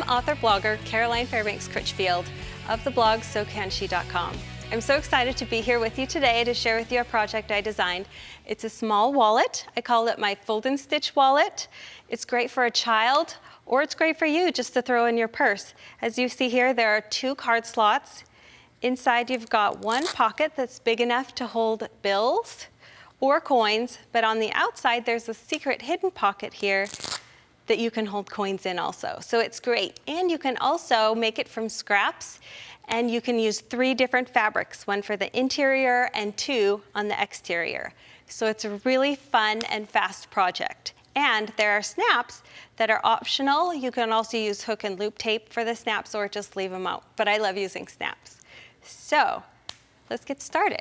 author-blogger Caroline Critchfield of the blog SoCanShe.com. I'm so excited to be here with you today to share with you a project I designed. It's a small wallet. I call it my fold and stitch wallet. It's great for a child, or it's great for you just to throw in your purse. As you see here, there are 2 card slots. Inside you've got 1 pocket that's big enough to hold bills or coins, but on the outside there's a secret hidden pocket here that you can hold coins in also. So it's great. And you can also make it from scraps, and you can use 3 different fabrics, 1 for the interior and 2 on the exterior. So it's a really fun and fast project. And there are snaps that are optional. You can also use hook and loop tape for the snaps or just leave them out, but I love using snaps. So let's get started.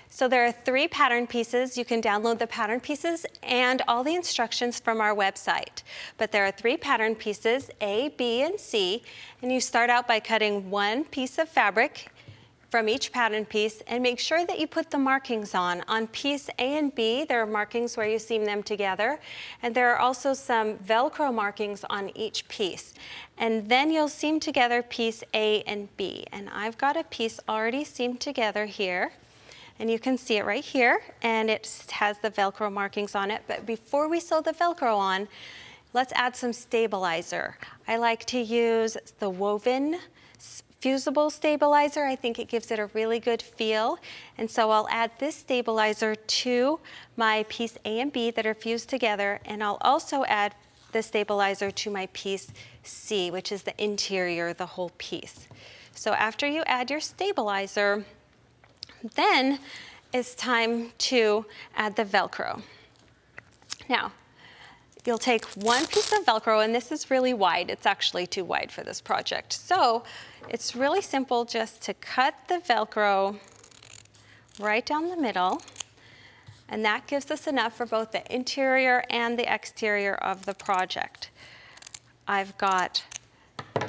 So there are 3 pattern pieces. You can download the pattern pieces and all the instructions from our website. But there are 3 pattern pieces, A, B, and C. And you start out by cutting 1 piece of fabric from each pattern piece, and make sure that you put the markings on. On piece A and B, there are markings where you seam them together. And there are also some Velcro markings on each piece. And then you'll seam together piece A and B. And I've got a piece already seamed together here. And you can see it right here, and it has the Velcro markings on it. But before we sew the Velcro on, let's add some stabilizer. I like to use the woven fusible stabilizer. I think it gives it a really good feel. And so I'll add this stabilizer to my piece A and B that are fused together, and I'll also add the stabilizer to my piece C, which is the interior, the whole piece. So after you add your stabilizer, then it's time to add the Velcro. Now, you'll take 1 piece of Velcro, and this is really wide. It's actually too wide for this project. So it's really simple just to cut the Velcro right down the middle, and that gives us enough for both the interior and the exterior of the project. I've got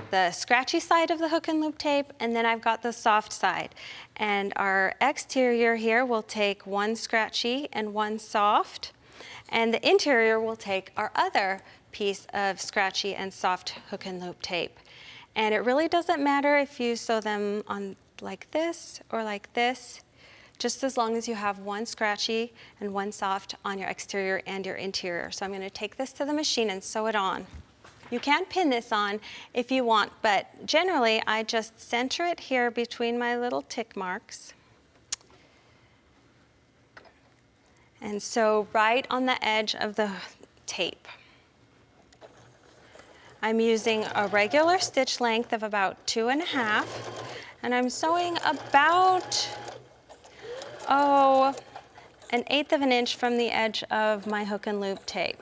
the scratchy side of the hook and loop tape, and then I've got the soft side. And our exterior here will take 1 scratchy and 1 soft, and the interior will take our other piece of scratchy and soft hook and loop tape. And it really doesn't matter if you sew them on like this or like this, just as long as you have 1 scratchy and 1 soft on your exterior and your interior. So I'm going to take this to the machine and sew it on. You can pin this on if you want, but generally I just center it here between my little tick marks. And sew right on the edge of the tape. I'm using a regular stitch length of about 2.5, and I'm sewing about, 1/8 of an inch from the edge of my hook and loop tape.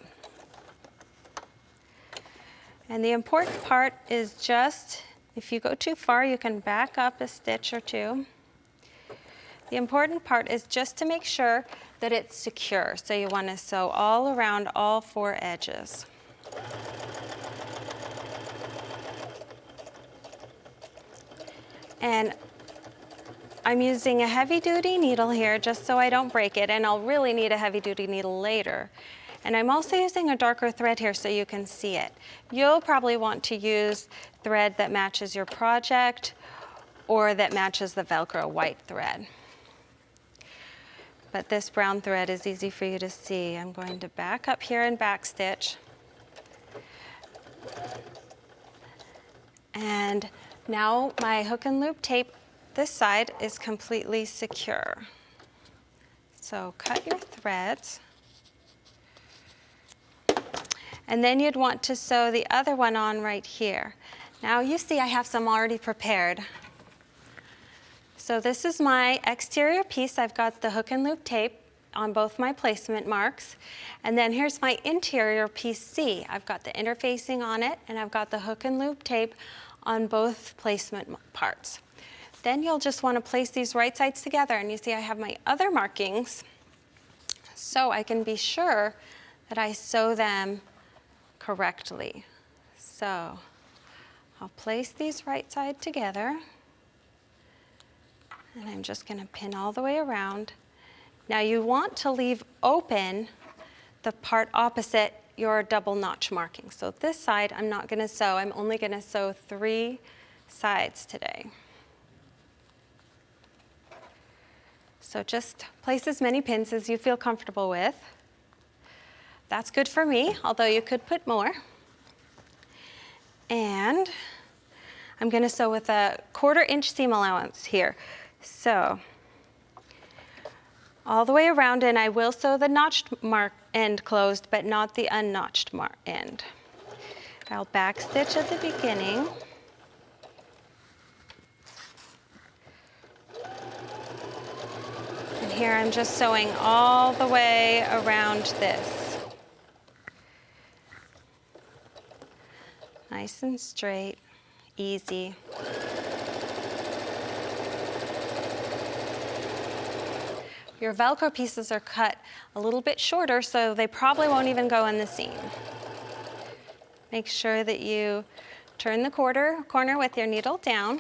And the important part is just, if you go too far, you can back up a stitch or 2. The important part is just to make sure that it's secure. So you want to sew all around all 4 edges. And I'm using a heavy-duty needle here just so I don't break it, and I'll really need a heavy-duty needle later. And I'm also using a darker thread here so you can see it. You'll probably want to use thread that matches your project or that matches the Velcro white thread. But this brown thread is easy for you to see. I'm going to back up here and back stitch. And now my hook and loop tape, this side, is completely secure. So cut your threads. And then you'd want to sew the other one on right here. Now you see I have some already prepared. So this is my exterior piece. I've got the hook and loop tape on both my placement marks. And then here's my interior piece C. I've got the interfacing on it, and I've got the hook and loop tape on both placement parts. Then you'll just want to place these right sides together, and you see I have my other markings so I can be sure that I sew them correctly. So I'll place these right side together, and I'm just going to pin all the way around. Now you want to leave open the part opposite your double notch marking. So this side I'm not gonna sew, I'm only gonna sew 3 sides today. So just place as many pins as you feel comfortable with. That's good for me, although you could put more. And I'm gonna sew with a 1/4 inch seam allowance here. So all the way around, and I will sew the notched mark end closed, but not the unnotched end. I'll back stitch at the beginning. And here I'm just sewing all the way around this. Nice and straight, easy. Your Velcro pieces are cut a little bit shorter, so they probably won't even go in the seam. Make sure that you turn the corner with your needle down.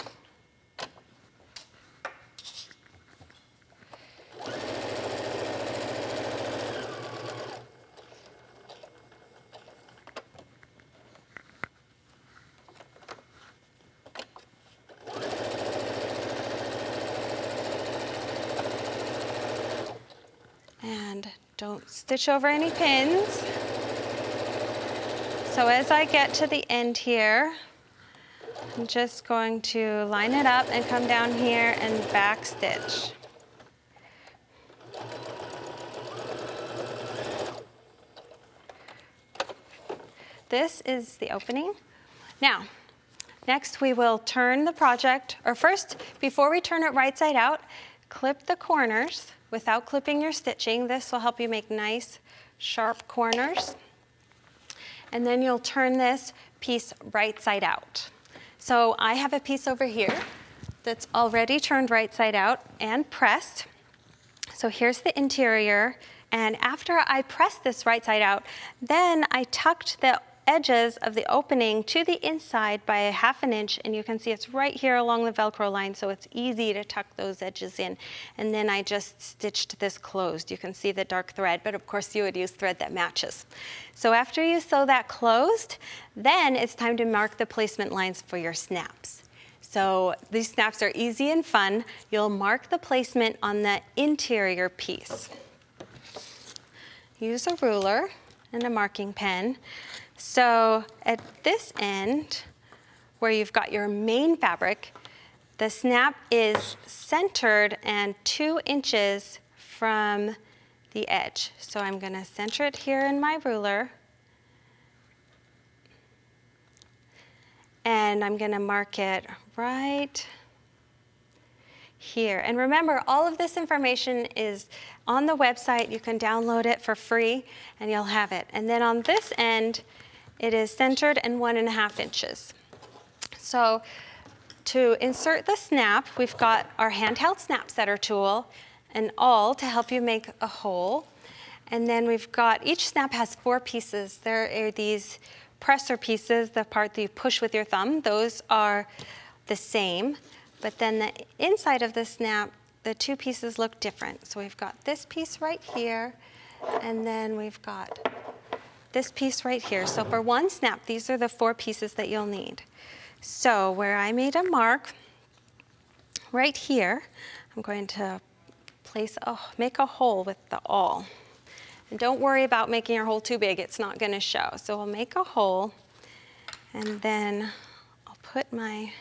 And don't stitch over any pins. So as I get to the end here, I'm just going to line it up and come down here and back stitch. This is the opening. Now, next we will turn the project, or first, before we turn it right side out, clip the corners without clipping your stitching. This will help you make nice, sharp corners. And then you'll turn this piece right side out. So I have a piece over here that's already turned right side out and pressed. So here's the interior. And after I pressed this right side out, then I tucked the edges of the opening to the inside by 1/2 inch, and you can see it's right here along the Velcro line, so it's easy to tuck those edges in. And then I just stitched this closed. You can see the dark thread, but of course you would use thread that matches. So after you sew that closed, then it's time to mark the placement lines for your snaps. So these snaps are easy and fun. You'll mark the placement on the interior piece. Use a ruler and a marking pen. So at this end, where you've got your main fabric, the snap is centered and 2 inches from the edge. So I'm gonna center it here in my ruler. And I'm gonna mark it right here. And remember, all of this information is on the website. You can download it for free and you'll have it. And then on this end, it is centered and 1.5 inches. So to insert the snap, we've got our handheld snap setter tool and awl to help you make a hole. And then we've got, each snap has 4 pieces. There are these presser pieces, the part that you push with your thumb. Those are the same. But then the inside of the snap, the 2 pieces look different. So we've got this piece right here, and then we've got this piece right here. So for one snap, these are the 4 pieces that you'll need. So where I made a mark right here, I'm going to make a hole with the awl. And don't worry about making your hole too big, it's not gonna show. So we'll make a hole, and then I'll put my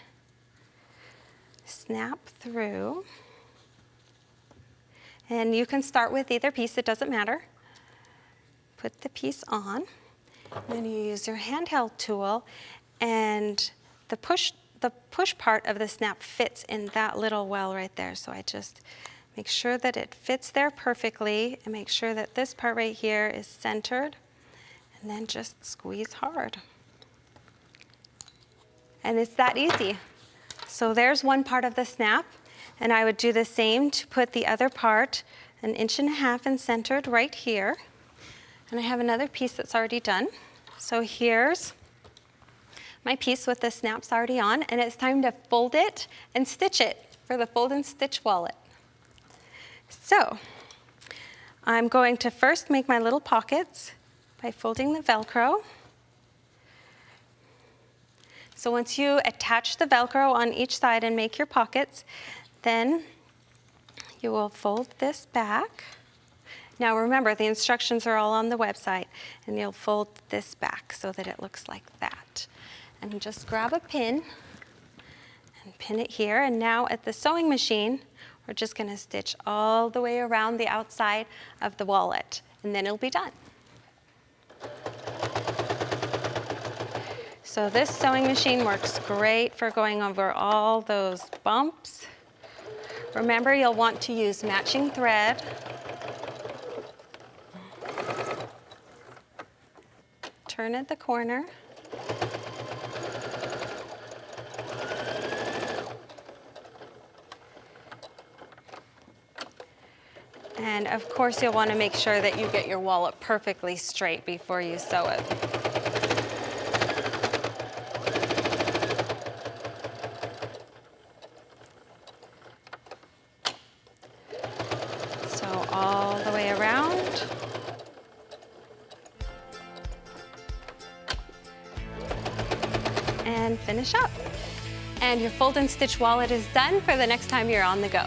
snap through. And you can start with either piece, it doesn't matter. Put the piece on, then you use your handheld tool, and the push part of the snap fits in that little well right there. So I just make sure that it fits there perfectly, and make sure that this part right here is centered, and then just squeeze hard. And it's that easy. So there's one part of the snap, and I would do the same to put the other part 1.5 inches and centered right here. And I have another piece that's already done. So here's my piece with the snaps already on, and it's time to fold it and stitch it for the fold and stitch wallet. So I'm going to first make my little pockets, by folding the Velcro. So once you attach the Velcro on each side and make your pockets, then you will fold this back. Now remember, the instructions are all on the website, and you'll fold this back so that it looks like that. And just grab a pin and pin it here. And now at the sewing machine, we're just gonna stitch all the way around the outside of the wallet, and then it'll be done. So this sewing machine works great for going over all those bumps. Remember, you'll want to use matching thread. Turn at the corner. And of course, you'll want to make sure that you get your wallet perfectly straight before you sew it. Sew all the way around. And finish up. And your fold and stitch wallet is done for the next time you're on the go.